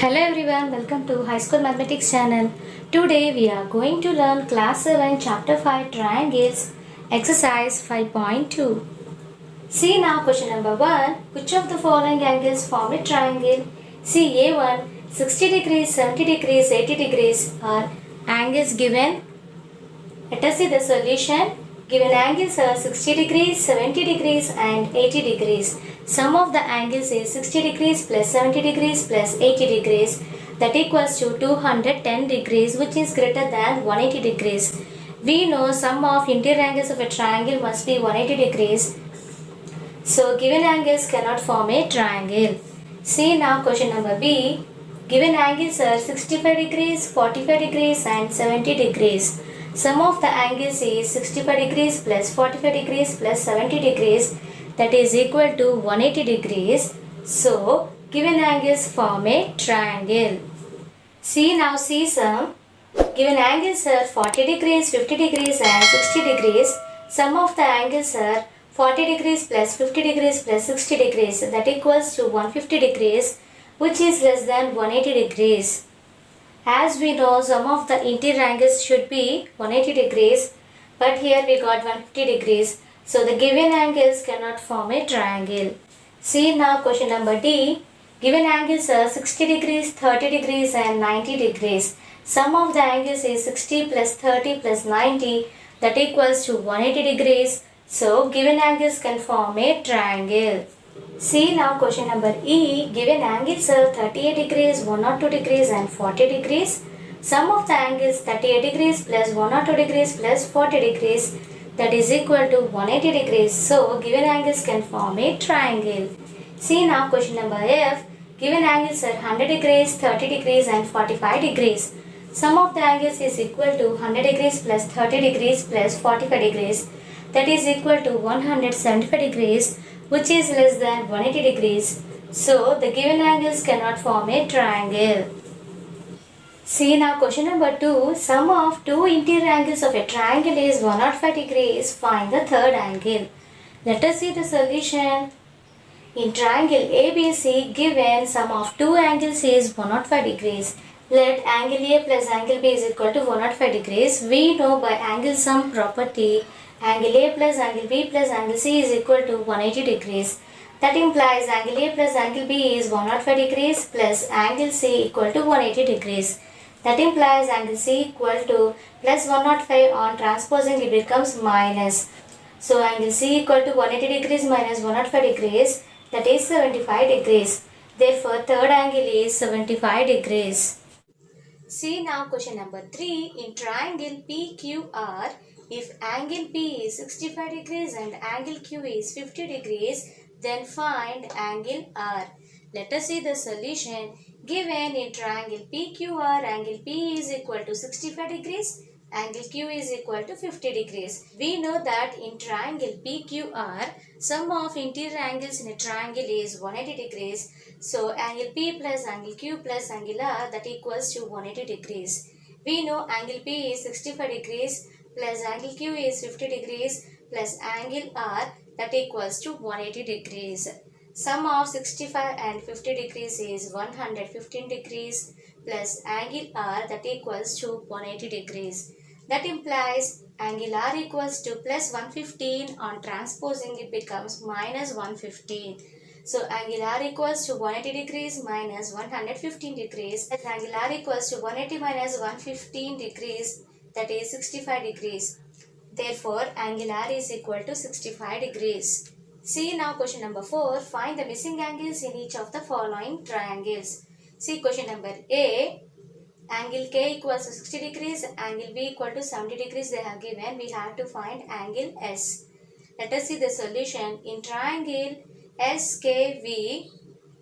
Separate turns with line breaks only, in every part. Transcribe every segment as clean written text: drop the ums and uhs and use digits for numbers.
Hello everyone, welcome to High School Mathematics channel. Today we are going to learn class 7 chapter 5 triangles exercise 5.2. See now question number 1. Which of the following angles form a triangle? See A1 60 degrees, 70 degrees, 80 degrees are angles given. Let us see the solution. Given angles are 60 degrees, 70 degrees and 80 degrees. Sum of the angles is 60 degrees plus 70 degrees plus 80 degrees, that equals to 210 degrees, which is greater than 180 degrees. We know sum of interior angles of a triangle must be 180 degrees. So given angles cannot form a triangle. See now question number B. Given angles are 65 degrees, 45 degrees and 70 degrees. Sum of the angles is 65 degrees plus 45 degrees plus 70 degrees, that is equal to 180 degrees. So given angles form a triangle. See now see sum. Given angles are 40 degrees, 50 degrees and 60 degrees. Sum of the angles are 40 degrees plus 50 degrees plus 60 degrees, that equals to 150 degrees, which is less than 180 degrees. As we know, sum of the interior angles should be 180 degrees, but here we got 150 degrees. So the given angles cannot form a triangle. See now question number D. Given angles are 60 degrees, 30 degrees and 90 degrees. Sum of the angles is 60 plus 30 plus 90, that equals to 180 degrees. So given angles can form a triangle. See now question number E. Given angles are 38 degrees, 102 degrees and 40 degrees. Sum of the angles 38 degrees plus 102 degrees plus 40 degrees, that is equal to 180 degrees. So given angles can form a triangle. See now question number F. Given angles are 100 degrees, 30 degrees and 45 degrees. Sum of the angles is equal to 100 degrees plus 30 degrees plus 45 degrees, that is equal to 175 degrees, which is less than 180 degrees. So the given angles cannot form a triangle. See now question number 2. Sum of two interior angles of a triangle is 105 degrees. Find the third angle. Let us see the solution. In triangle ABC, given sum of two angles is 105 degrees. Let angle A plus angle B is equal to 105 degrees. We know by angle sum property, angle A plus angle B plus angle C is equal to 180 degrees. That implies angle A plus angle B is 105 degrees plus angle C equal to 180 degrees. That implies angle C equal to plus 105 on transposing it becomes minus. So angle C equal to 180 degrees minus 105 degrees, that is 75 degrees. Therefore third angle is 75 degrees. See now question number 3. In triangle PQR, if angle P is 65 degrees and angle Q is 50 degrees, then find angle R. Let us see the solution. Given in triangle PQR, angle P is equal to 65 degrees, angle Q is equal to 50 degrees. We know that in triangle PQR, sum of interior angles in a triangle is 180 degrees. So angle P plus angle Q plus angle R, that equals to 180 degrees. We know angle P is 65 degrees plus angle Q is 50 degrees plus angle R, that equals to 180 degrees. Sum of 65 and 50 degrees is 115 degrees plus angle R, that equals to 180 degrees. That implies angle R equals to plus 115, on transposing it becomes minus 115. So angle R equals to 180 degrees minus 115 degrees. Angle R equals to 180 minus 115 degrees, that is 65 degrees. Therefore angle R is equal to 65 degrees. See now question number 4. Find the missing angles in each of the following triangles. See question number A. Angle K equals to 60 degrees, angle B equal to 70 degrees they have given. We have to find angle S. Let us see the solution. In triangle SKV,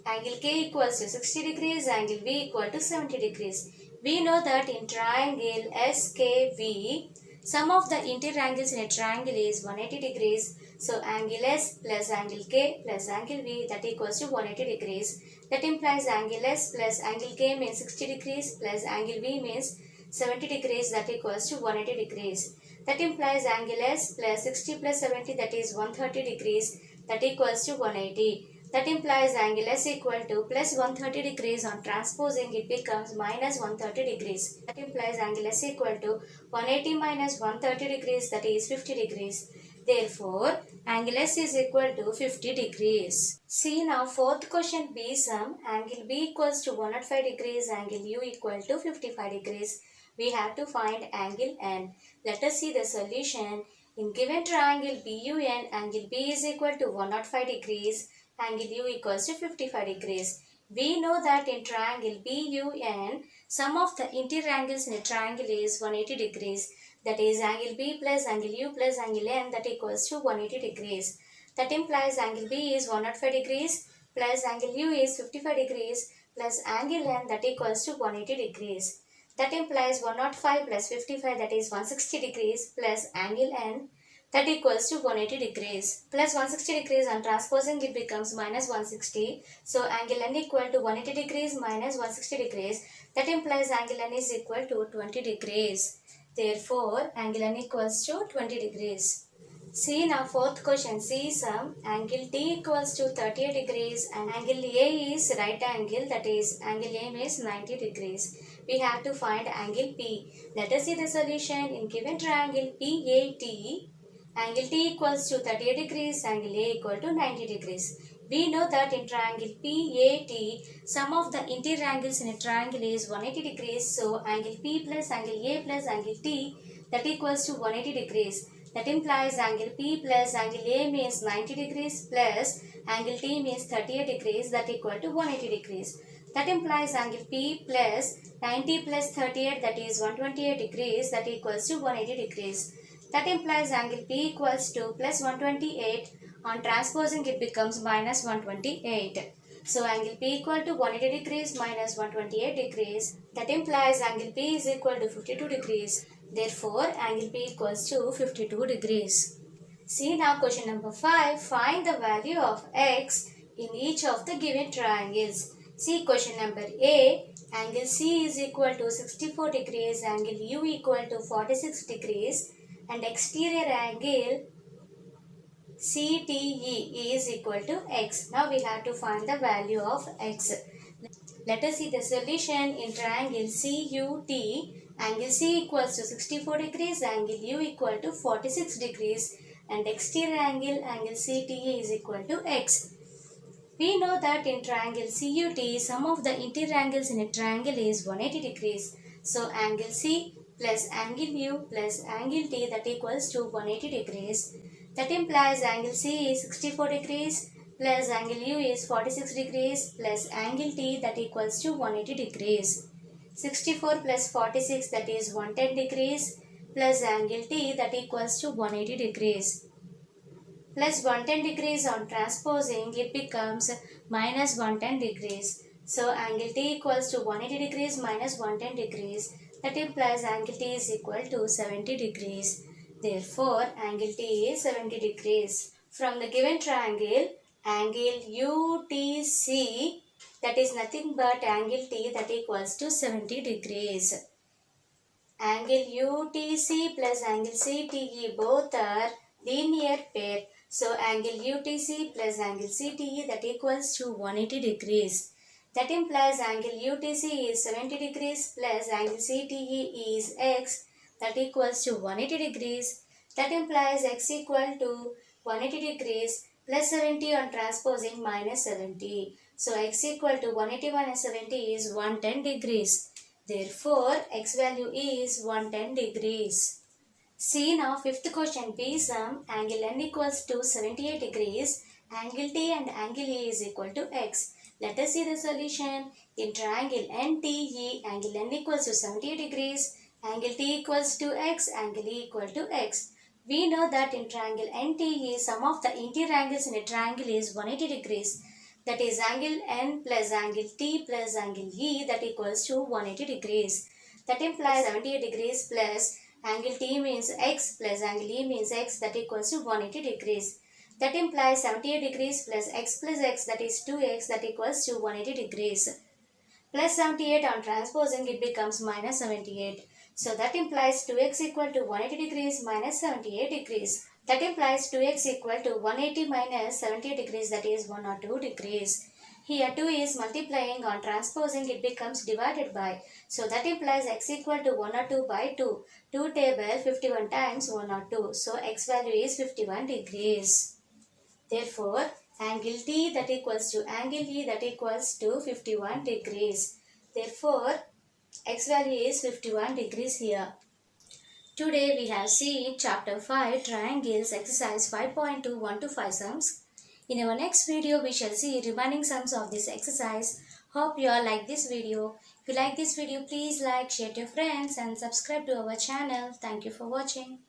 angle K equals to 60 degrees, angle B equal to 70 degrees. We know that in triangle SKV, sum of the interior angles in a triangle is 180 degrees. So angle S plus angle K plus angle B, that equals to 180 degrees. That implies angle S plus angle K means 60 degrees plus angle B means 70 degrees, that equals to 180 degrees. That implies angle S plus 60 plus 70, that is 130 degrees, that equals to 180. That implies angle S equal to plus 130 degrees. On transposing it becomes minus 130 degrees. That implies angle S equal to 180 minus 130 degrees, that is 50 degrees. Therefore, angle S is equal to 50 degrees. See now fourth question B sum. Angle B equals to 105 degrees, angle U equal to 55 degrees. We have to find angle N. Let us see the solution. In given triangle BUN, angle B is equal to 105 degrees, angle U equals to 55 degrees. We know that in triangle BUN, sum of the interior angles in a triangle is 180 degrees. That is angle B plus angle U plus angle N, that equals to 180 degrees. That implies angle B is 105 degrees plus angle U is 55 degrees plus angle N, that equals to 180 degrees. That implies 105 plus 55, that is 160 degrees plus angle N, that equals to 180 degrees. Plus 160 degrees, on transposing it becomes minus 160. So angle N equal to 180 degrees minus 160 degrees. That implies angle N is equal to 20 degrees. Therefore, angle N equals to 20 degrees. See now fourth question. See sum. Angle T equals to 38 degrees and angle A is right angle, that is angle A is 90 degrees. We have to find angle P. Let us see the solution. In given triangle PAT, angle T equals to 38 degrees, angle A equal to 90 degrees. We know that in triangle PAT, sum of the interior angles in a triangle is 180 degrees. So angle P plus angle A plus angle T, that equals to 180 degrees. That implies angle P plus angle A means 90 degrees plus angle T means 38 degrees, that equal to 180 degrees. That implies angle P plus 90 plus 38, that is 128 degrees, that equals to 180 degrees. That implies angle P equals to plus 128. On transposing it becomes minus 128. So angle P equal to 180 degrees minus 128 degrees. That implies angle P is equal to 52 degrees. Therefore, angle P equals to 52 degrees. See now question number 5. Find the value of x in each of the given triangles. See question number A. Angle C is equal to 64 degrees, angle U equal to 46 degrees, and exterior angle CTE is equal to x. Now we have to find the value of x. Let us see the solution. In triangle CUT, angle C equals to 64 degrees, angle U equal to 46 degrees, and exterior angle CTE is equal to x. We know that in triangle CUT, sum of the interior angles in a triangle is 180 degrees. So angle C plus angle U plus angle T, that equals to 180 degrees. That implies angle C is 64 degrees plus angle U is 46 degrees plus angle T, that equals to 180 degrees. 64 plus 46, that is 110 degrees plus angle T, that equals to 180 degrees. Plus 110 degrees, on transposing it becomes minus 110 degrees. So angle T equals to 180 degrees minus 110 degrees. That implies angle T is equal to 70 degrees. Therefore, angle T is 70 degrees. From the given triangle, angle UTC, that is nothing but angle T, that equals to 70 degrees. Angle UTC plus angle CTE both are linear pair. So angle UTC plus angle CTE, that equals to 180 degrees. That implies angle UTC is 70 degrees plus angle CTE is x, that equals to 180 degrees. That implies x equal to 180 degrees plus 70, on transposing minus 70. So x equal to 180 minus 70 is 110 degrees. Therefore, x value is 110 degrees. See now fifth question. B sum. Angle N equals to 78 degrees. Angle T and angle E is equal to x. Let us see the solution. In triangle NTE, angle N equals to 78 degrees. Angle T equals to x. Angle E equal to x. We know that in triangle NTE, sum of the interior angles in a triangle is 180 degrees. That is angle N plus angle T plus angle E, that equals to 180 degrees. That implies 78 degrees plus angle T means x plus angle E means x, that equals to 180 degrees. That implies 78 degrees plus x, that is 2x, that equals to 180 degrees. Plus 78, on transposing it becomes minus 78. So that implies 2x equal to 180 degrees minus 78 degrees. That implies 2x equal to 180 minus 70 degrees, that is 102 degrees. Here 2 is multiplying, on transposing it becomes divided by. So that implies x equal to 102 by 2. 2 table 51 times 102. So x value is 51 degrees. Therefore, angle T that equals to angle E that equals to 51 degrees. Therefore, x value is 51 degrees here. Today we have seen chapter 5 triangles exercise 5.2 1 to 5 sums. In our next video we shall see remaining sums of this exercise. Hope you all like this video. If you like this video, please like, share to your friends and subscribe to our channel. Thank you for watching.